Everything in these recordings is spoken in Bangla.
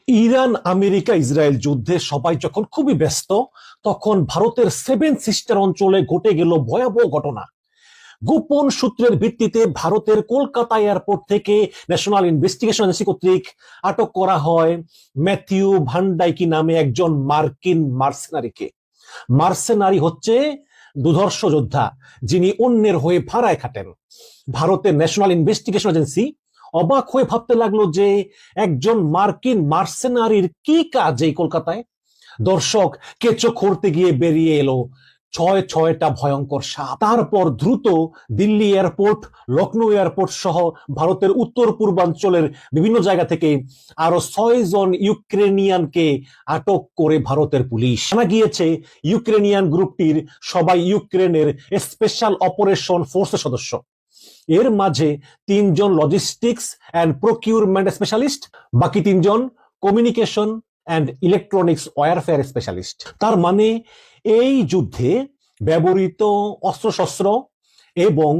ইরান আমেরিকা ইসরায়েল যুদ্ধে সবাই যখন খুবই ব্যস্ত, তখন ভারতের সেভেন সিস্টার অঞ্চলে ঘটে গেল ভয়াবহ ঘটনা। গোপন সূত্রের ভিত্তিতে ভারতের কলকাতা এয়ারপোর্ট থেকে ন্যাশনাল ইনভেস্টিগেশন এজেন্সি কর্তৃক আটক করা হয় ম্যাথিউ ভান্ডাইকি নামে একজন মার্কিন মার্সেনারিকে। মার্সেনারি হচ্ছে দুর্ধর্ষ যোদ্ধা, যিনি অন্যের হয়ে ভাড়ায় খাটেন। ভারতের ন্যাশনাল ইনভেস্টিগেশন এজেন্সি অবাক হয়ে ভাবতে লাগলো যে একজন মার্কিন মার্সেনারির কি কাজ এই কলকাতায়। দর্শক, কেঁচো খুঁড়তে গিয়ে বেরিয়ে এলো ছয়টা ভয়ঙ্কর সাপ। তারপর দ্রুত দিল্লি এয়ারপোর্ট, লখনৌ এয়ারপোর্ট সহ ভারতের উত্তর পূর্বাঞ্চলের বিভিন্ন জায়গা থেকে আরো 6 জন ইউক্রেনিয়ানকে আটক করে ভারতের পুলিশ। জানা গিয়েছে ইউক্রেনিয়ান গ্রুপটির সবাই ইউক্রেনের স্পেশাল অপারেশন ফোর্সের সদস্য। এর মাঝে 3 জন লজিস্টিক্স অ্যান্ড প্রকিউরমেন্ট স্পেশালিস্ট, বাকি 3 জন communication and electronics warfare specialist. তার মানে এই যুদ্ধে ব্যবহৃত অস্ত্রশস্ত্র এবং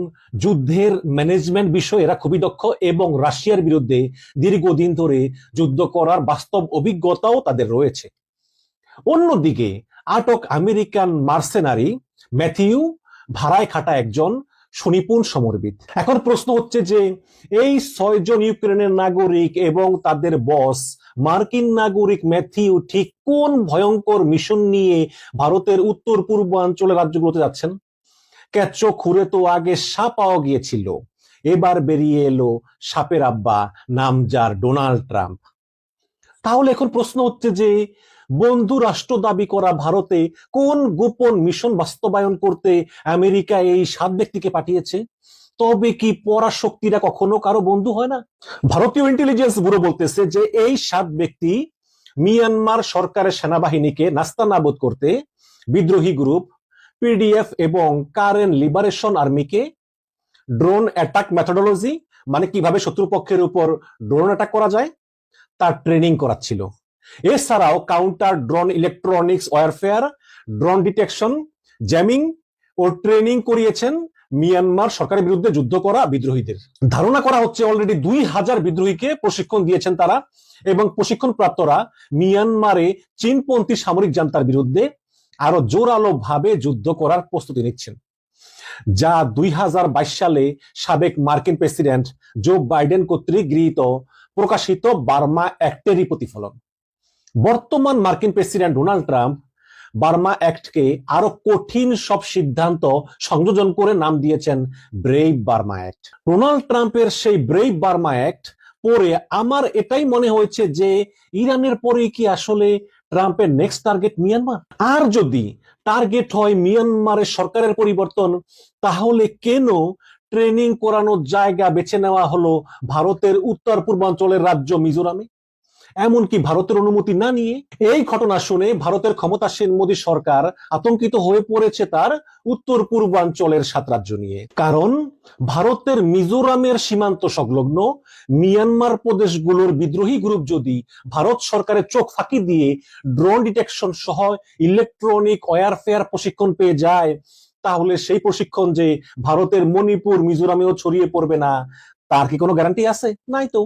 যুদ্ধের ম্যানেজমেন্ট বিষয়ে এরা খুবই দক্ষ, এবং রাশিয়ার বিরুদ্ধে দীর্ঘদিন ধরে যুদ্ধ করার বাস্তব অভিজ্ঞতাও তাদের রয়েছে। অন্যদিকে আটক আমেরিকান মার্সেনারি ম্যাথিউ ভাড়ায় খাটা একজন সুনিপুণ সমরবিদ। এখন প্রশ্ন হচ্ছে যে এই 6 জন ইউক্রেনের নাগরিক এবং তাদের বস মার্কিন নাগরিক ম্যাথিউ ঠিক কোন ভয়ঙ্কর মিশন নিয়ে ভারতের উত্তর পূর্বাঞ্চলের রাজ্যগুলোতে যাচ্ছেন? কেঁচো খুঁড়ে তো আগে সাপ পাওয়া গিয়েছিল, এবার বেরিয়ে এলো সাপের আব্বা, নাম যার ডোনাল্ড ট্রাম্প। তাহলে এখন প্রশ্ন হচ্ছে যে বন্ধু রাষ্ট্র দাবি করা ভারতে কোন গোপন মিশন বাস্তবায়ন করতে আমেরিকা এই 7 ব্যক্তিকে পাঠিয়েছে? তবে কি পরাশক্তিরা কখনো কারো বন্ধু হয় না? ভারতীয় ইন্টেলিজেন্স ব্যুরো বলতেছে যে এই 7 ব্যক্তি মিয়ানমার সরকারের সেনাবাহিনীকে নাস্তানাবুদ করতে বিদ্রোহী গ্রুপ পিডিএফ এবং কারেন্ট লিবারেশন আর্মিকে ড্রোন অ্যাটাক মেথোডোলজি, মানে কিভাবে শত্রুপক্ষের উপর ড্রোন অ্যাটাক করা যায়, তার ট্রেনিং করাচ্ছিল। এছাড়াও counter drone electronics warfare, drone detection, jamming ও ট্রেনিং করিয়েছেন মিয়ানমার সরকারের বিরুদ্ধে যুদ্ধ করা বিদ্রোহীদের। ধারণা করা হচ্ছে অলরেডি 2000 বিদ্রোহীকে প্রশিক্ষণ দিয়েছেন তারা, এবং প্রশিক্ষণ প্রাপ্তরা মিয়ানমারে চীনপন্থী সামরিক জান্তার বিরুদ্ধে আরো জোরালো ভাবে যুদ্ধ করার প্রস্তুতি নিচ্ছেন, যা 2022 সালে সাবেক মার্কিন প্রেসিডেন্ট জো বাইডেন কর্তৃক গৃহীত প্রকাশিত বার্মা অ্যাক্টেরই প্রতিফলন। বর্তমান মার্কিন প্রেসিডেন্ট ডোনাল্ড ট্রাম্প বার্মা অ্যাক্টকে আরো কঠিন সব সিদ্ধান্ত সংযোজন করে নাম দিয়েছেন ব্রেভ বার্মা অ্যাক্ট। ডোনাল্ড ট্রাম্পের সেই ব্রেভ বার্মা অ্যাক্ট পরে আমার এটাই মনে হয়েছে যে ইরানের পরে কি আসলে ট্রাম্পের নেক্সট টার্গেট মিয়ানমার? আর যদি টার্গেট হয় মিয়ানমারের সরকারের পরিবর্তন, তাহলে কেন ট্রেনিং করানোর জায়গা বেছে নেওয়া হলো ভারতের উত্তর পূর্বাঞ্চলের রাজ্য মিজোরামে, এমনকি ভারতের অনুমতি না নিয়ে? এই ঘটনা শুনে ভারতের ক্ষমতাসীন মোদী সরকার আতঙ্কিত হয়ে পড়েছে তার উত্তর পূর্বাঞ্চলের 7 রাজ্য নিয়ে। কারণ ভারতের মিজোরামের সীমান্ত সংলগ্ন মিয়ানমার প্রদেশগুলোর বিদ্রোহী গ্রুপ যদি ভারত সরকারের চোখ ফাঁকি দিয়ে ড্রোন ডিটেকশন সহ ইলেকট্রনিক ওয়ারফেয়ার প্রশিক্ষণ পেয়ে যায়, তাহলে সেই প্রশিক্ষণ যে ভারতের মণিপুর মিজোরামেও ছড়িয়ে পড়বে না, তার কি কোনো গ্যারান্টি আছে? নাই তো।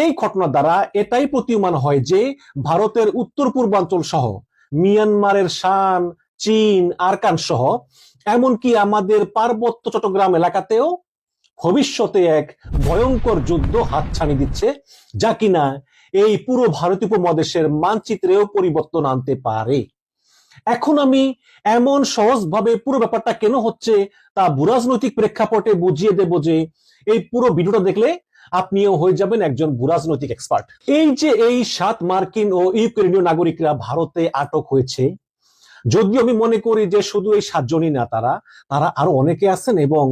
এই ঘটনা দ্বারা এটাই প্রতীয়মান হয় যে ভারতের উত্তর পূর্বাঞ্চল সহ মিয়ানমারের শান, চীন, আরাকান সহ এমনকি আমাদের পার্বত্য চট্টগ্রাম এলাকাতেও ভবিষ্যতে এক ভয়ঙ্কর যুদ্ধ হাতছানি দিচ্ছে, যা কিনা এই পুরো ভারতীয় উপমহাদেশের মানচিত্রেও পরিবর্তন আনতে পারে। এখন আমি এমন সহজভাবে পুরো ব্যাপারটা কেন হচ্ছে তা ভূরাজনৈতিক প্রেক্ষাপটে বুঝিয়ে দেব যে এই পুরো ভিডিওটা দেখলে আপনিও হয়ে যাবেন একজন ভূরাজনৈতিক এক্সপার্ট। এই যে এই 7 মার্কিন ও ইউক্রেনীয় নাগরিকরা ভারতে আটক হয়েছে, যদিও আমি মনে করি যে শুধু এই 7 জনই না, তারা আরো অনেকে আছেন, এবং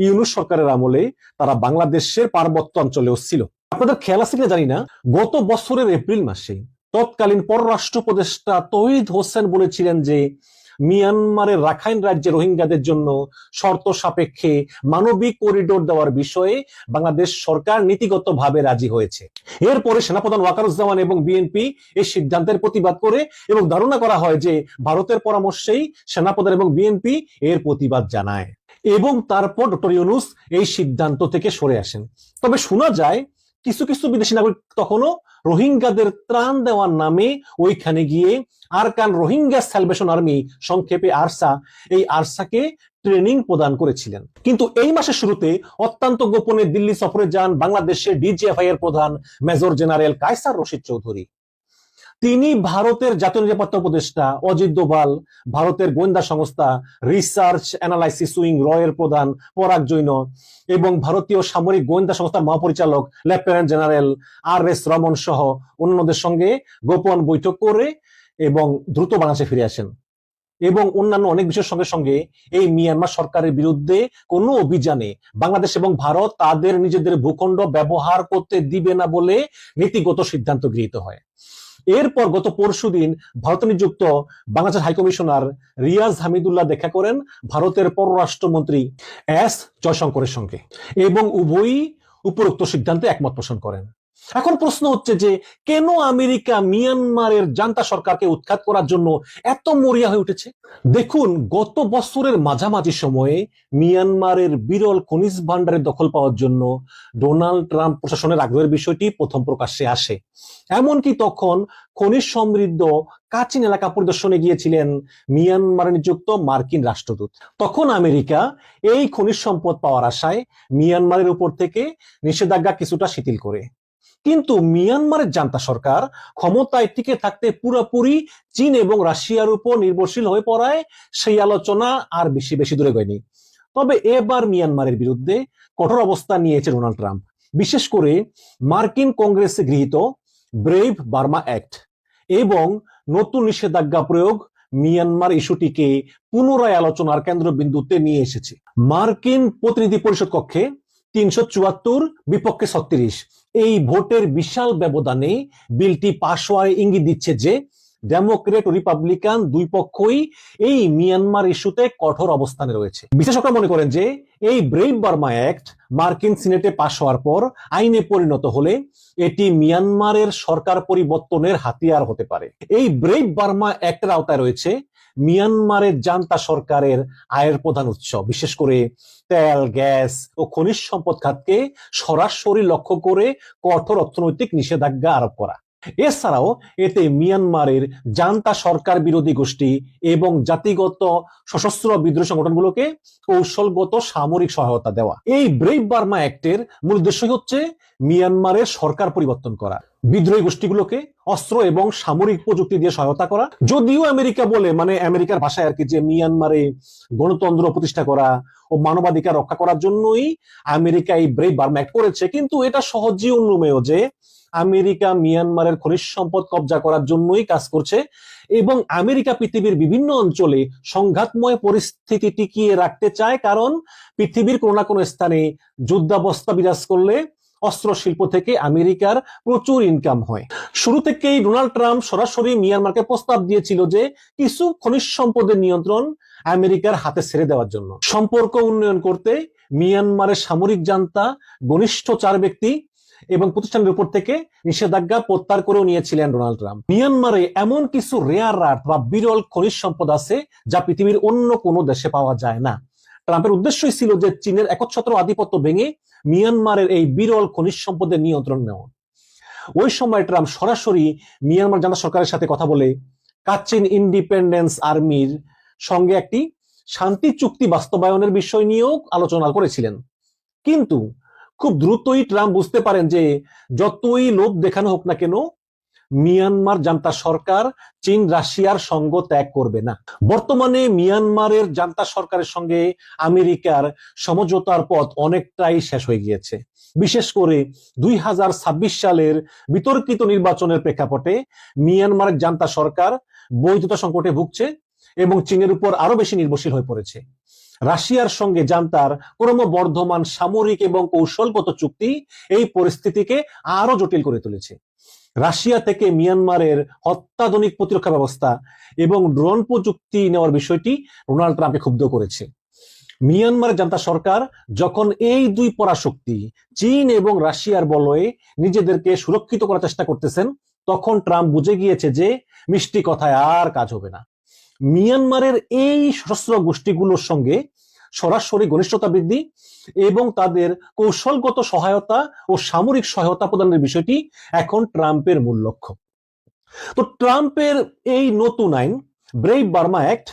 ইউনূস সরকারের আমলে তারা বাংলাদেশের পার্বত্য অঞ্চলেও ছিল। আপনাদের খেয়াল আছে কিনা জানি না, গত বছরের এপ্রিল মাসে তৎকালীন পররাষ্ট্র উপদেষ্টা তৌহিদ হোসেন বলেছিলেন যে মিয়ানমারের রাখাইন রাজ্যে রোহিঙ্গাদের জন্য শর্ত সাপেক্ষে মানবিক করিডোর দেওয়ার বিষয়ে বাংলাদেশ সরকার নীতিগতভাবে রাজি হয়েছে। এরপরে সেনাপ্রধান ওয়াকারুজ্জামান এবং বিএনপি এই সিদ্ধান্তের প্রতিবাদ করে, এবং ধারণা করা হয় যে ভারতের পরামর্শেই সেনাপ্রধান এবং বিএনপি এর প্রতিবাদ জানায়, এবং তারপর ডক্টর ইউনূস এই সিদ্ধান্ত থেকে সরে আসেন। তবে শোনা যায় কিছু কিছু বিদেশি নাগরিক তখনও রোহিঙ্গাদের ত্রাণ দেওয়ার নামে ওইখানে গিয়ে আরকান রোহিঙ্গা স্যালভেশন আর্মি, সংক্ষেপে আরসা, এই আরসাকে ট্রেনিং প্রদান করেছিলেন। কিন্তু এই মাসের শুরুতে অত্যন্ত গোপনে দিল্লি সফরে যান বাংলাদেশের ডিজিএফআই এর প্রধান মেজর জেনারেল কায়সার রশিদ চৌধুরী। তিনি ভারতের জাতীয় নিরাপত্তা উপদেষ্টা অজিত দোভাল, ভারতের গোয়েন্দা সংস্থা রিসার্চ অ্যানালাইসিস উইং রয়ের প্রধান পরাগ জৈন এবং ভারতীয় সামরিক গোয়েন্দা সংস্থার মহাপরিচালক লেফটেন্যান্ট জেনারেল আর.এস. রমন সহ অন্যদের সঙ্গে গোপন বৈঠক করে এবং দ্রুত বাংলাদেশে ফিরে আসেন এবং অন্যান্য অনেক বিষয়ের সঙ্গে সঙ্গে এই মিয়ানমার সরকারের বিরুদ্ধে কোনো অভিযানে বাংলাদেশ এবং ভারত তাদের নিজেদের ভূখণ্ড ব্যবহার করতে দিবে না বলে নীতিগত সিদ্ধান্ত গৃহীত হয়। এরপর গত পরশুদিন ভারতে নিযুক্ত বাংলাদেশের হাইকমিশনার রিয়াজ হামিদুল্লাহ দেখা করেন ভারতের পররাষ্ট্রমন্ত্রী এস জয়শঙ্করের সঙ্গে এবং উভয়ই উপরোক্ত সিদ্ধান্তে একমত পোষণ করেন। এখন প্রশ্ন হচ্ছে যে কেন আমেরিকা মিয়ানমারের জান্তা সরকারকে উৎখাত করার জন্য এত মরিয়া হয়ে উঠেছে? দেখুন, গত বছরের মাঝামাঝি সময়ে মিয়ানমারের বিরল খনিজ ভান্ডারের দখল পাওয়ার জন্য ডোনাল্ড ট্রাম্প প্রশাসনের আগ্রহের বিষয়টি প্রথম প্রকাশ্যে আসে। এমনকি তখন খনিজ সমৃদ্ধ কাচিন এলাকা পরিদর্শনে গিয়েছিলেন মিয়ানমারে নিযুক্ত মার্কিন রাষ্ট্রদূত। তখন আমেরিকা এই খনিজ সম্পদ পাওয়ার আশায় মিয়ানমারের উপর থেকে নিষেধাজ্ঞা কিছুটা শিথিল করে। কিন্তু মিয়ানমারের জান্তা সরকার ক্ষমতায় টিকে থাকতে পুরোপুরি চীন এবং রাশিয়ার উপর নির্ভরশীল হয়ে পড়ায় সেই আলোচনা আর বেশি দূরে গয়নি। তবে এবার মিয়ানমারের বিরুদ্ধে কঠোর অবস্থান নিয়েছে ডোনাল্ড ট্রাম্প, বিশেষ করে মার্কিন কংগ্রেসে গৃহীত ব্রেভ বার্মা অ্যাক্ট এবং নতুন নিষেধাজ্ঞা প্রয়োগ মিয়ানমার ইস্যুটিকে পুনরায় আলোচনার কেন্দ্রবিন্দুতে নিয়ে এসেছে। মার্কিন প্রতিনিধি পরিষদ কক্ষে 374 বিপক্ষে 36 এই ভোটের বিশাল ব্যবধানে বিলটি পাশ হওয়ার ইঙ্গিত দিচ্ছে যে ডেমোক্রেট ও রিপাবলিকান দুই পক্ষই এই মিয়ানমার ইস্যুতে কঠোর অবস্থানে রয়েছে। বিশ্লেষকরা মনে করেন যে এই ব্রেভ বার্মা অ্যাক্ট মার্কিন সিনেটে পাশ হওয়ার পর আইনে পরিণত হলে এটি মিয়ানমারের সরকার পরিবর্তনের হাতিয়ার হতে পারে। এই ব্রেভ বার্মা অ্যাক্টের আওতায় রয়েছে মিয়ানমারের জান্তা সরকারের আয়ের প্রধান উৎস, বিশেষ করে তেল, গ্যাস ও খনিজ সম্পদ খাতকে সরাসরি লক্ষ্য করে কঠোর অর্থনৈতিক নিষেধাজ্ঞা আরোপ করা। এছাড়াও এতে মিয়ানমারের জান্তা সরকার বিরোধী গোষ্ঠী এবং জাতিগত সশস্ত্র বিদ্রোহী সংগঠনগুলোকে কৌশলগত সামরিক সহায়তা দেওয়া। এই ব্রেভ বার্মা অ্যাক্টের মূল উদ্দেশ্য হচ্ছে মিয়ানমারের সরকার পরিবর্তন করা, বিদ্রোহী গোষ্ঠীগুলোকে অস্ত্র এবং সামরিক প্রযুক্তি দিয়ে সহায়তা করা। যদিও আমেরিকা বলে, মানে আমেরিকার ভাষায় আর কি, যে মিয়ানমারে গণতন্ত্র প্রতিষ্ঠা করা ও মানবাধিকার রক্ষা করার জন্যই আমেরিকা এই ব্রেভ বার্মা অ্যাক্ট করেছে, কিন্তু এটা সহজেই অনুমেয় যে আমেরিকা মিয়ানমারের খনিজ সম্পদ কবজা করার জন্যই কাজ করছে এবং আমেরিকা পৃথিবীর বিভিন্ন অঞ্চলে সংঘাতময় পরিস্থিতি টিকিয়ে রাখতে চায়, কারণ পৃথিবীর কোনো না কোনো স্থানে যুদ্ধাবস্থা বিরাজ করলে অস্ত্র শিল্প থেকে আমেরিকার প্রচুর ইনকাম হয়। শুরু থেকেই ডোনাল্ড ট্রাম্প সরাসরি মিয়ানমারকে প্রস্তাব দিয়েছিল যে কিছু খনিজ সম্পদের নিয়ন্ত্রণ আমেরিকার হাতে ছেড়ে দেওয়ার জন্য। সম্পর্ক উন্নয়ন করতে মিয়ানমারের সামরিক জান্তা ঘনিষ্ঠ 4 ব্যক্তি এবং প্রতিষ্ঠানের উপর থেকে নিষেধাজ্ঞা প্রত্যাহার করেও নিয়েছিলেন ডোনাল্ড ট্রাম্প। মিয়ানমারে এমন কিছু রেয়ার আর্থ বা বিরল খনিজ সম্পদ আছে যা পৃথিবীর অন্য কোনো দেশে পাওয়া যায় না। ট্রাম্পের উদ্দেশ্যই ছিল যে চীনের একচ্ছত্র আধিপত্য ভেঙে মিয়ানমারের এই বিরল খনিজ সম্পদের নিয়ন্ত্রণ নেওয়া। ওই সময় ট্রাম্প সরাসরি মিয়ানমার জান্তা সরকারের সাথে কথা বলে কাচিন ইন্ডিপেন্ডেন্স আর্মির সঙ্গে একটি শান্তি চুক্তি বাস্তবায়নের বিষয় নিয়েও আলোচনা করেছিলেন। কিন্তু খুব দ্রুতই ট্রাম্প বুঝতে পারেন যে যতই লোভ দেখানো হোক না কেন, মিয়ানমার জান্তা সরকার চীন রাশিয়ার সঙ্গ ত্যাগ করবে না। বর্তমানে মিয়ানমারের জান্তা সরকারের সঙ্গে আমেরিকার সমঝোতার পথ অনেকটাই শেষ হয়ে গিয়েছে। বিশেষ করে 2026 সালের বিতর্কিত নির্বাচনের প্রেক্ষাপটে মিয়ানমারের জান্তা সরকার বৈধতা সংকটে ভুগছে এবং চীনের উপর আরো বেশি নির্ভরশীল হয়ে পড়েছে। রাশিয়ার সঙ্গে জান্তার ক্রমবর্ধমান সামরিক এবং কৌশলগত চুক্তি এই পরিস্থিতিকে আরো জটিল করে তুলেছে। রাশিয়া থেকে মিয়ানমারের অত্যাধুনিক প্রতিরক্ষা ব্যবস্থা এবং ড্রোন প্রযুক্তি নেওয়ার বিষয়টি ডোনাল্ড ট্রাম্পকে ক্ষুব্ধ করেছে। মিয়ানমারের জান্তা সরকার যখন এই দুই পরাশক্তি চীন এবং রাশিয়ার বলয়ে নিজেদেরকে সুরক্ষিত করার চেষ্টা করতেছেন, তখন ট্রাম্প বুঝে গিয়েছে যে মিষ্টি কথায় আর কাজ হবে না। মিয়ানমারের এই সশস্ত্র গোষ্ঠীগুলোর সঙ্গে সরাসরি ঘনিষ্ঠতা বৃদ্ধি এবং তাদের কৌশলগত সহায়তা ও সামরিক সহায়তা প্রদানের বিষয়টি এখন ট্রাম্পের মূল লক্ষ্য। তো ট্রাম্পের এই নতুন আইন ব্রেভ বার্মা অ্যাক্ট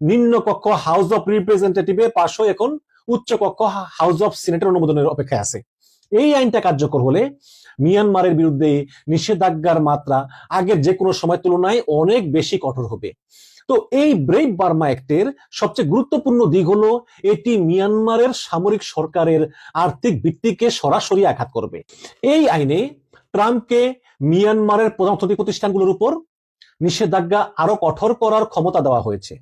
নিম্নকক্ষ হাউস অফ রিপ্রেজেন্টেটিভে পাশ হয়ে এখন উচ্চকক্ষ হাউস অফ সিনেটের অনুমোদনের অপেক্ষায় আছে। এই আইনটা কার্যকর হলে মিয়ানমারের বিরুদ্ধে নিষেধাজ্ঞার মাত্রা আগের যে কোনো সময় তুলনায় অনেক বেশি কঠোর হবে। তো এই ব্রেভ বার্মা অ্যাক্টের সবচেয়ে গুরুত্বপূর্ণ দিক হলো এটি মিয়ানমারের সামরিক সরকারের আর্থিক ভিত্তিকে সরাসরি আঘাত করবে। এই আইনে ট্রাম্পকে মিয়ানমারের প্রধান অর্থনৈতিক প্রতিষ্ঠানগুলোর উপর নিষেধাজ্ঞা আরো কঠোর করার ক্ষমতা দেওয়া হয়েছে।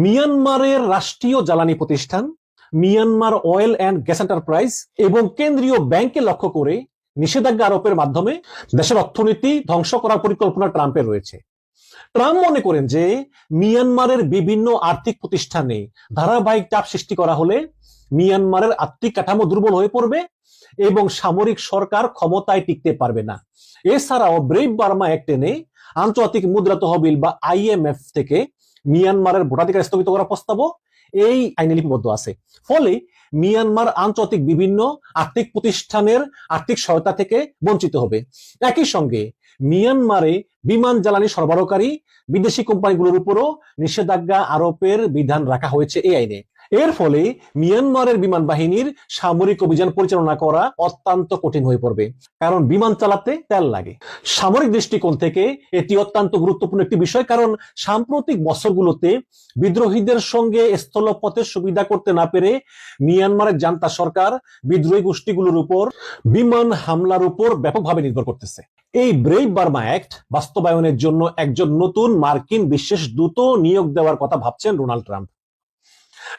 মিয়ানমারের রাষ্ট্রীয় জ্বালানি প্রতিষ্ঠান Myanmar oil and gas enterprise এবং কেন্দ্রীয় ব্যাংকে লক্ষ্য করে নিষেধাজ্ঞা আরোপের মাধ্যমে দেশের অর্থনীতি ধ্বংস করার পরিকল্পনা ট্রাম্পের রয়েছে। ট্রাম্প মনে করেন যে মিয়ানমারের বিভিন্ন আর্থিক প্রতিষ্ঠানে ধারাবাহিক চাপ সৃষ্টি করা হলে মিয়ানমারের আর্থিক কাঠামো দুর্বল হয়ে পড়বে এবং সামরিক সরকার ক্ষমতায় টিকতে পারবে না। এছাড়াও ব্রেভ বার্মা অ্যাক্ট এনে আন্তর্জাতিক মুদ্রা তহবিল বা IMF থেকে মিয়ানমারের ভোটাধিকার স্থগিত করার প্রস্তাবও এই আইনে লিপিবদ্ধ আছে। ফলে মিয়ানমার আন্তর্জাতিক বিভিন্ন আর্থিক প্রতিষ্ঠানের আর্থিক সহায়তা থেকে বঞ্চিত হবে। একই সঙ্গে মিয়ানমারে বিমান জ্বালানি সরবরাহকারী বিদেশি কোম্পানিগুলোর উপরও নিষেধাজ্ঞা আরোপের বিধান রাখা হয়েছে এই আইনে। এর ফলে মিয়ানমারের বিমান বাহিনীর সামরিক অভিযান পরিচালনা করা অত্যন্ত কঠিন হয়ে পড়বে, কারণ বিমান চালাতে তেল লাগে। সামরিক দৃষ্টিকোণ থেকে এটি অত্যন্ত গুরুত্বপূর্ণ একটি বিষয়, কারণ সাম্প্রতিক বছরগুলোতে বিদ্রোহীদের সঙ্গে স্থলপথে সুবিধা করতে না পেরে মিয়ানমারের জান্তা সরকার বিদ্রোহী গোষ্ঠীগুলোর উপর বিমান হামলার উপর ব্যাপকভাবে নির্ভর করতেছে। এই ব্রেভ বার্মা অ্যাক্ট বাস্তবায়নের জন্য একজন নতুন মার্কিন বিশেষ দূত নিয়োগ দেওয়ার কথা ভাবছেন ডোনাল্ড ট্রাম্প।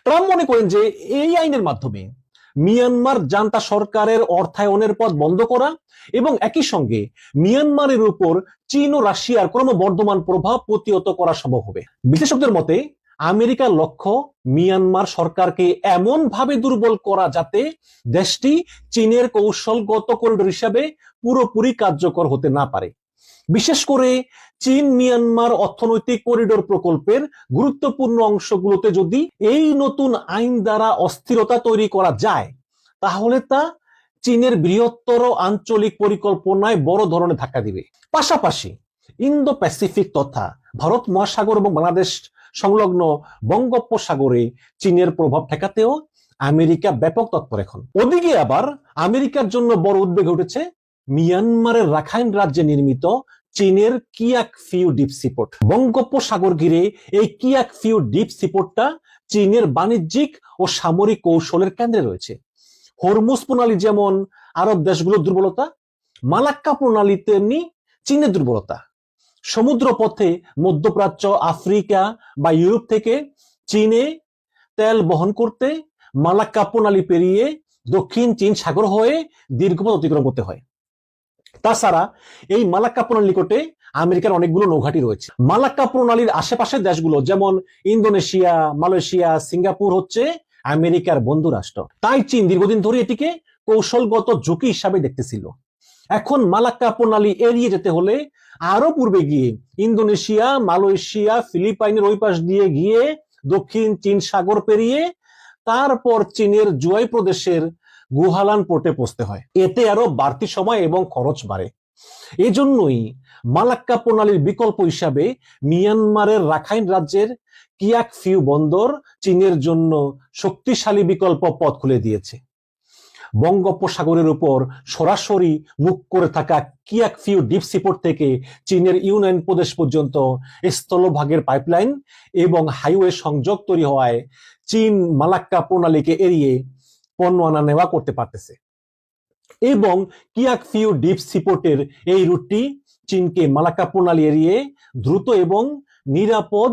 ট্রাম্প মনে করেন যে এই আইনের মাধ্যমে মিয়ানমার জান্তা সরকারের অর্থায়নের পথ বন্ধ করা এবং একই সঙ্গে মিয়ানমারের উপর চীন ও রাশিয়ার ক্রমবর্ধমান প্রভাব প্রতিহত করা সম্ভব হবে। বিশ্লেষকদের মতে আমেরিকার লক্ষ্য মিয়ানমার সরকারকে এমন ভাবে দুর্বল করা যাতে দেশটি চীনের কৌশলগত করিডোর হিসাবে পুরোপুরি কার্যকর হতে না পারে। বিশেষ করে চীন মিয়ানমার অর্থনৈতিক করিডোর প্রকল্পের গুরুত্বপূর্ণ অংশগুলোতে যদি এই নতুন আইন দ্বারা অস্থিরতা তৈরি করা যায়, তাহলে তা চীনের বৃহত্তর আঞ্চলিক পরিকল্পনায় বড় ধরনের ধাক্কা দিবে। পাশাপাশি ইন্দো প্যাসিফিক তথা ভারত মহাসাগর এবং বাংলাদেশ সংলগ্ন বঙ্গোপসাগরে চীনের প্রভাব ঠেকাতেও আমেরিকা ব্যাপক তৎপর এখন। ওদিকে আবার আমেরিকার জন্য বড় উদ্বেগ উঠেছে মিয়ানমারের রাখাইন রাজ্যে নির্মিত চীনের কিয়াক ফিউ ডিপ সিপোর্ট। বঙ্গোপসাগর ঘিরে এই কিয়াক ফিউ ডিপ সিপোর্টটা চীনের বাণিজ্যিক ও সামরিক কৌশলের কেন্দ্রে রয়েছে। হরমুজ প্রণালী যেমন আরব দেশগুলোর দুর্বলতা, মালাক্কা প্রণালী তেমনি চীনের দুর্বলতা। সমুদ্র পথে মধ্যপ্রাচ্য, আফ্রিকা বা ইউরোপ থেকে চীনে তেল বহন করতে মালাক্কা প্রণালী পেরিয়ে দক্ষিণ চীন সাগর হয়ে দীর্ঘপথ অতিক্রম করতে হয়। তাছাড়া এই মালাক্কা প্রণালীর নিকটে আমেরিকার অনেকগুলো নৌঘাঁটি রয়েছে। মালাক্কা প্রণালীর আশেপাশের দেশগুলো যেমন ইন্দোনেশিয়া, মালয়েশিয়া, সিঙ্গাপুর হচ্ছে আমেরিকার বন্ধু রাষ্ট্র। তাই চীন দীর্ঘদিন ধরে এটিকে কৌশলগত ঝুঁকি হিসাবে দেখতেছিল। এখন মালাক্কা প্রণালী এড়িয়ে যেতে হলে আরো পূর্বে গিয়ে ইন্দোনেশিয়া, মালয়েশিয়া, ফিলিপাইনের ওই পাশ দিয়ে গিয়ে দক্ষিণ চীন সাগর পেরিয়ে তারপর চীনের জুয়াই প্রদেশের গুহালান পোর্টে পৌঁছতে হয়। এতে আরো বাড়তি সময় এবং খরচ বাড়ে। এজন্যই মালাক্কা প্রণালীর বিকল্প হিসাবে মিয়ানমারের রাখাইন রাজ্যের কিয়াক ফিউ বন্দর চীনের জন্য শক্তিশালী বিকল্প পথ খুলে দিয়েছে। বঙ্গোপসাগরের উপর সরাসরি মুখ করে থাকা কিয়াক ফিউ ডিপ সিপোর্ট থেকে চীনের ইউনান প্রদেশ পর্যন্ত স্থলভাগের পাইপলাইন এবং হাইওয়ে সংযোগ তৈরি হওয়ায় চীন মালাক্কা প্রণালীকে এড়িয়ে পণ্য আনা নেওয়া করতে পারতেছে এবং কিয়াক ফিউ ডিপ সিপোর্টের এই রুটটি চীনকে মালাক্কা প্রণালী এড়িয়ে দ্রুত এবং নিরাপদ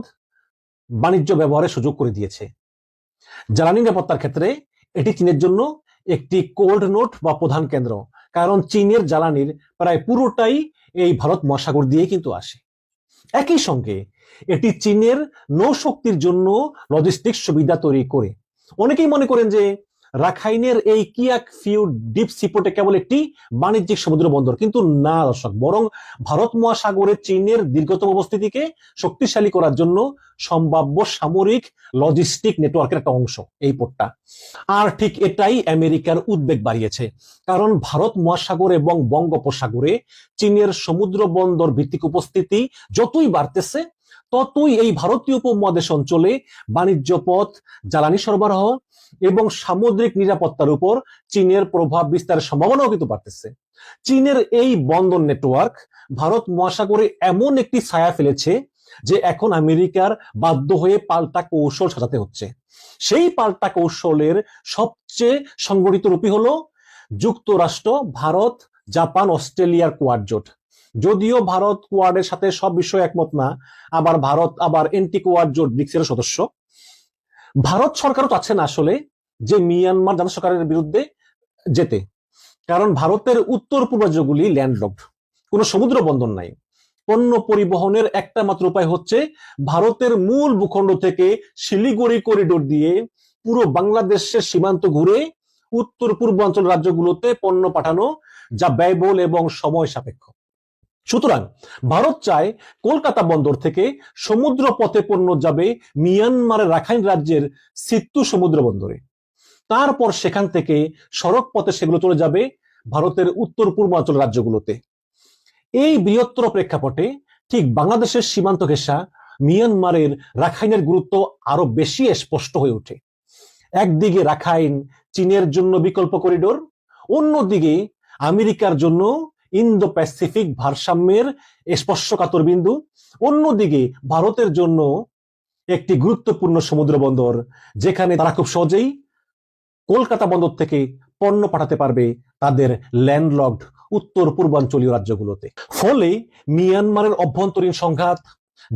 বাণিজ্য ব্যবহারের সুযোগ করে দিয়েছে। জ্বালানি নিরাপত্তার ক্ষেত্রে এটি চীনের জন্য একটি কোল্ড নোট বা প্রধান কেন্দ্র, কারণ চীনের জ্বালানির প্রায় পুরোটাই এই ভারত মহাসাগর দিয়ে কিন্তু আসে। একই সঙ্গে এটি চীনের নৌশক্তির জন্য লজিস্টিক সুবিধা তৈরি করে। অনেকেই মনে করেন যে রাখাইনের এই কিয়াক ফিউ ডিপ সিপোর্টে কেবল একটি বাণিজ্যিক সমুদ্র বন্দর, কিন্তু না দর্শক, বরং ভারত মহাসাগরে চীনের দীর্ঘতম উপস্থিতিকে শক্তিশালী করার জন্য সম্ভাব্য সামরিক লজিস্টিক নেটওয়ার্কের একটা অংশ এই পোর্টটা। আর ঠিক এটাই আমেরিকার উদ্বেগ বাড়িয়েছে, কারণ ভারত মহাসাগর এবং বঙ্গোপসাগরে চীনের সমুদ্র বন্দর ভিত্তিক উপস্থিতি যতই বাড়তেছে, ততই এই ভারতীয় উপমহাদেশ অঞ্চলে বাণিজ্য পথ, জ্বালানি সরবরাহ এবং সামুদ্রিক নিরাপত্তার উপর চীনের প্রভাব বিস্তারের সম্ভাবনাও কিন্তু বাড়তেছে। চীনের এই বন্দর নেটওয়ার্ক ভারত মহাসাগরে এমন একটি ছায়া ফেলেছে যে এখন আমেরিকার বাধ্য হয়ে পাল্টা কৌশল সাজাতে হচ্ছে। সেই পাল্টা কৌশলের সবচেয়ে সংগঠিত রূপই হলো যুক্তরাষ্ট্র, ভারত, জাপান, অস্ট্রেলিয়ার কোয়াড জোট। যদিও ভারত কোয়াডের সাথে সব বিষয়ে একমত না, আবার ভারত আবার এন্টি কোয়াড জোট ব্রিক্সের সদস্য। ভারত সরকারও চাচ্ছে না আসলে যে মিয়ানমার জাতীয় সরকারের বিরুদ্ধে যেতে, কারণ ভারতের উত্তর পূর্ব রাজ্যগুলি ল্যান্ডলকড, কোনো সমুদ্র বন্দর নাই। পণ্য পরিবহনের একটা মাত্র উপায় হচ্ছে ভারতের মূল ভূখণ্ড থেকে শিলিগুড়ি করিডোর দিয়ে পুরো বাংলাদেশের সীমান্ত ঘুরে উত্তর পূর্বাঞ্চল রাজ্যগুলোতে পণ্য পাঠানো, যা ব্যয়বহুল এবং সময় সাপেক্ষ। সুতরাং ভারত চায় কলকাতা বন্দর থেকে সমুদ্র পথে পণ্য যাবে মিয়ানমারের রাখাইন রাজ্যের সিত্তু সমুদ্র বন্দরে, তারপর সেখান থেকে সড়ক পথে সেগুলো চলে যাবে ভারতের উত্তর পূর্বাঞ্চল রাজ্যগুলোতে। এই বৃহত্তর প্রেক্ষাপটে ঠিক বাংলাদেশের সীমান্ত ঘেঁষা মিয়ানমারের রাখাইনের গুরুত্ব আরো বেশি স্পষ্ট হয়ে ওঠে। একদিকে রাখাইন চীনের জন্য বিকল্প করিডোর, অন্যদিকে আমেরিকার জন্য ইন্দো প্যাসিফিক ভারসাম্যের স্পর্শকাতর বিন্দু, অন্যদিকে ভারতের জন্য একটি গুরুত্বপূর্ণ সমুদ্র বন্দর, যেখানে তারা খুব সহজেই কলকাতা বন্দর থেকে পণ্য পাঠাতে পারবে তাদের ল্যান্ডলকড উত্তর পূর্বাঞ্চলীয় রাজ্যগুলোতে। ফলে মিয়ানমারের অভ্যন্তরীণ সংঘাত,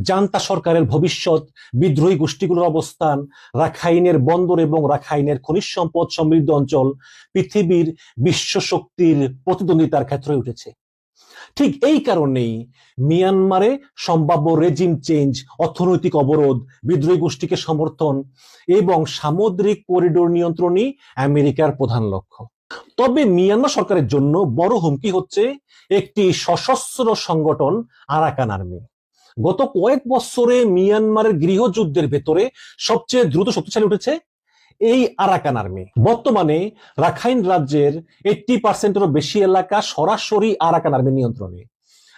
জান্তা সরকারের ভবিষ্যৎ, বিদ্রোহী গোষ্ঠীগুলোর অবস্থান, রাখাইনের বন্দর এবং রাখাইনের খনিজ সম্পদ সমৃদ্ধ অঞ্চল পৃথিবীর বিশ্ব শক্তির প্রতিদ্বন্দ্বিতার ক্ষেত্র হয়ে উঠেছে। ঠিক এই কারণেই মিয়ানমারে সম্ভাব্য রেজিম চেঞ্জ, অর্থনৈতিক অবরোধ, বিদ্রোহী গোষ্ঠীকে সমর্থন এবং সামুদ্রিক করিডোর নিয়ন্ত্রণই আমেরিকার প্রধান লক্ষ্য। তবে মিয়ানমার সরকারের জন্য বড় হুমকি হচ্ছে একটি সশস্ত্র সংগঠন আরাকান আর্মি। গত কয়েক বছরে মিয়ানমারের গৃহযুদ্ধের ভেতরে সবচেয়ে দ্রুত শক্তিশালী উঠেছে এই আরাকান আর্মি। বর্তমানে রাখাইন রাজ্যের 80%-এরও বেশি এলাকা সরাসরি আরাকান আর্মির নিয়ন্ত্রণে।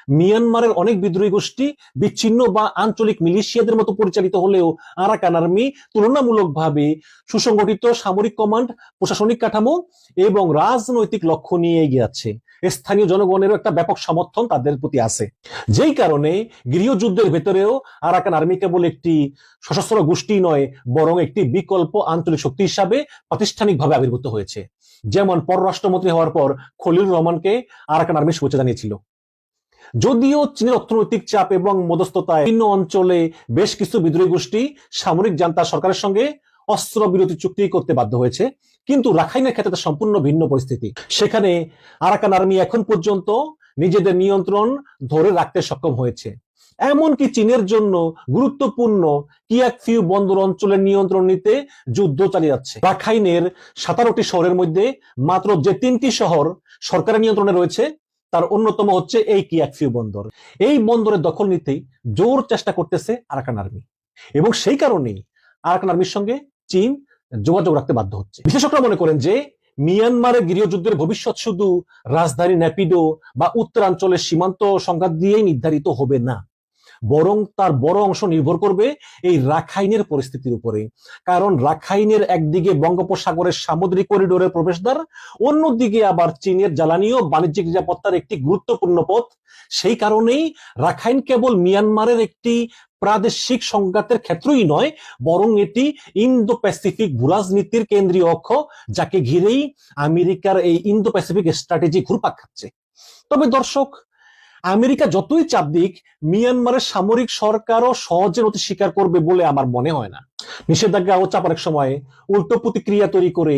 মিয়ানমারের অনেক বিদ্রোহী গোষ্ঠী বিচ্ছিন্ন বা আঞ্চলিক মিলিশিয়াদের মতো পরিচালিত হলেও আরাকান আর্মি তুলনামূলকভাবে সুসংগঠিত সামরিক কমান্ড, প্রশাসনিক কাঠামো এবং রাজনৈতিক লক্ষ্য নিয়ে এগিয়ে যাচ্ছে। স্থানীয় জনগণেরও একটা ব্যাপক সমর্থন তাদের প্রতি আছে, যেই কারণে গৃহযুদ্ধের ভেতরেও আরাকান আর্মি কেবল একটি সশস্ত্র গোষ্ঠী নয়, বরং একটি বিকল্প আঞ্চলিক শক্তি হিসাবে প্রাতিষ্ঠানিকভাবে আবির্ভূত হয়েছে। যেমন পররাষ্ট্রমন্ত্রী হওয়ার পর খলিলুর রহমানকে আরাকান আর্মি শুভেচ্ছা জানিয়েছিল। যদিও চীনের অর্থনৈতিক চাপ এবং মধ্যস্থতায় বিভিন্ন অঞ্চলে বেশ কিছু বিদ্রোহী গোষ্ঠী সামরিক জান্তা সরকারের সঙ্গে অস্ত্রবিরতি চুক্তি করতে বাধ্য হয়েছে, কিন্তু রাখাইনের ক্ষেত্রে সম্পূর্ণ ভিন্ন পরিস্থিতি। সেখানে আরাকান আর্মি এখন পর্যন্ত নিজেদের নিয়ন্ত্রণ ধরে রাখতে সক্ষম হয়েছে। এমনকি চীনের জন্য গুরুত্বপূর্ণ কিয়াক ফিউ বন্দর অঞ্চলের নিয়ন্ত্রণ নিতে যুদ্ধ চালিয়ে যাচ্ছে। রাখাইনের 17টি শহরের মধ্যে মাত্র যে 3টি শহর সরকারের নিয়ন্ত্রণে রয়েছে, তার অন্যতম হচ্ছে এই কিয়াক ফিউ বন্দর। এই বন্দরের দখল নিতেই জোর চেষ্টা করতেছে আরাকান আর্মি, এবং সেই কারণেই আরাকান আর্মির সঙ্গে চীন যোগাযোগ রাখতে বাধ্য হচ্ছে। বিশেষজ্ঞরা মনে করেন যে মিয়ানমারের গৃহযুদ্ধের ভবিষ্যৎ শুধু রাজধানী নেপিডো বা উত্তরাঞ্চলের সীমান্ত সংঘাত দিয়েই নির্ধারিত হবে না, বরং তার বড় অংশ নির্ভর করবে এই রাখাইনের পরিস্থিতির উপরে। কারণ রাখাইনের একদিকে বঙ্গোপসাগরের সামুদ্রিক করিডোরের প্রবেশদ্বার, অন্যদিকে আবার চীনের জ্বালানি ও বাণিজ্যিক নিরাপত্তার একটি গুরুত্বপূর্ণ পথ। সেই কারণেই রাখাইন কেবল মিয়ানমারের একটি প্রাদেশিক সংঘাতের ক্ষেত্রই নয়, বরং এটি ইন্দো প্যাসিফিক ভূরাজনীতির কেন্দ্রীয় অক্ষ, যাকে ঘিরেই আমেরিকার এই ইন্দো প্যাসিফিক স্ট্র্যাটেজি ঘুরপাক খাচ্ছে। তবে দর্শক, আমেরিকা যতই চাপ দিক, মিয়ানমারের সামরিক সরকারও সহজে নতি স্বীকার করবে বলে আমার মনে হয় না। নিষেধাজ্ঞা ও চাপ অনেক সময় উল্টো প্রতিক্রিয়া তৈরি করে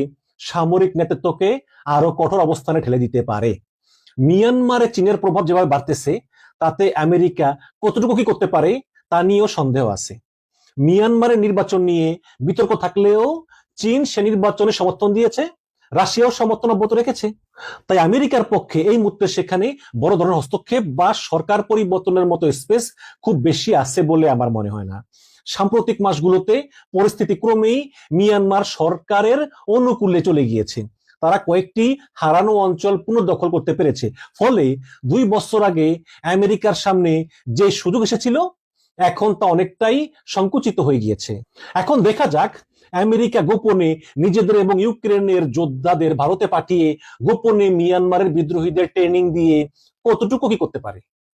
সামরিক নেতৃত্বকে আরো কঠোর অবস্থানে ঠেলে দিতে পারে। মিয়ানমারে চীনের প্রভাব যেভাবে বাড়তেছে, তাতে আমেরিকা কতটুকু কি করতে পারে তা নিয়েও সন্দেহ আছে। মিয়ানমারের নির্বাচন নিয়ে বিতর্ক থাকলেও চীন সে নির্বাচনে সমর্থন দিয়েছে, রাশিয়াও সমর্থন অব্যাহত রেখেছে। তাই আমেরিকার পক্ষে এই মুহূর্তে সেখানে বড় ধরনের হস্তক্ষেপ বা সরকার পরিবর্তনের মতো স্পেস খুব বেশি আছে বলে আমার মনে হয় না। সাম্প্রতিক মাসগুলোতে পরিস্থিতি ক্রমেই মিয়ানমার সরকারের অনুকূলে চলে গিয়েছে। তারা কয়েকটি হারানো অঞ্চল পুনর্দখল করতে পেরেছে। ফলে 2 বছর আগে আমেরিকার সামনে যে সুযোগ এসেছিল, এখন তা অনেকটাই সংকুচিত হয়ে গিয়েছে। এখন দেখা যাক আমেরিকা গোপনে নিজেদের এবং ইউক্রেনের যোদ্ধাদের ভারতে পাঠিয়ে গোপনে মিয়ানমারের বিদ্রোহীদের ট্রেনিং দিয়ে কতটুকু কি করতে পারে।